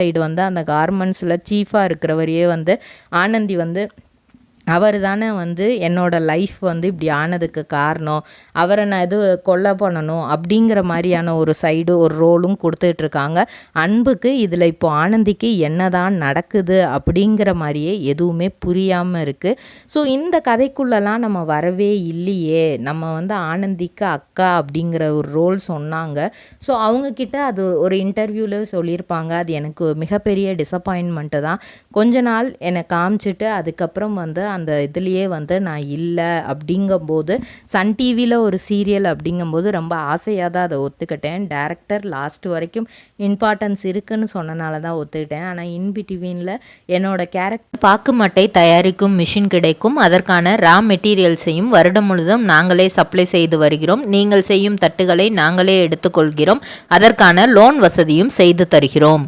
Side வந்து அந்த கார்மெண்ட்ஸில் சீஃபாக இருக்கிறவரையே வந்து ஆனந்தி வந்து அவர் தானே வந்து என்னோடய லைஃப் வந்து இப்படி ஆனதுக்கு காரணம், அவரை நான் எது கொலை பண்ணணும் அப்படிங்கிற மாதிரியான ஒரு சைடு ஒரு ரோலும் கொடுத்துட்ருக்காங்க. அன்புக்கு இதில் இப்போ ஆனந்திக்கு என்ன தான் நடக்குது அப்படிங்கிற மாதிரியே எதுவுமே புரியாமல் இருக்குது. ஸோ இந்த கதைக்குள்ளெல்லாம் நம்ம வரவே இல்லையே. நம்ம வந்து ஆனந்திக்கு அக்கா அப்படிங்கிற ஒரு ரோல் சொன்னாங்க. ஸோ அவங்கக்கிட்ட அது ஒரு இன்டர்வியூவில் சொல்லியிருப்பாங்க. அது எனக்கு மிகப்பெரிய டிசப்பாயின்மெண்ட்டு தான். கொஞ்ச நாள் என்னை காமிச்சிட்டு அதுக்கப்புறம் வந்து அந்த இதுலேயே வந்து நான் இல்லை அப்படிங்கும்போது சன் டிவியில் ஒரு சீரியல் அப்படிங்கும்போது ரொம்ப ஆசையாக தான் அதை ஒத்துக்கிட்டேன். டேரக்டர் லாஸ்ட் வரைக்கும் இம்பார்ட்டன்ஸ் இருக்குன்னு சொன்னனால தான் ஒத்துக்கிட்டேன். ஆனால் இன்பிட்வீனில் என்னோட கேரக்டர் பாக்குமட்டை தயாரிக்கும் மிஷின் கிடைக்கும். அதற்கான ரா மெட்டீரியல்ஸையும் வருடம் முழுதும் நாங்களே சப்ளை செய்து வருகிறோம். நீங்கள் செய்யும் தட்டுகளை நாங்களே எடுத்துக்கொள்கிறோம். அதற்கான லோன் வசதியும் செய்து தருகிறோம்.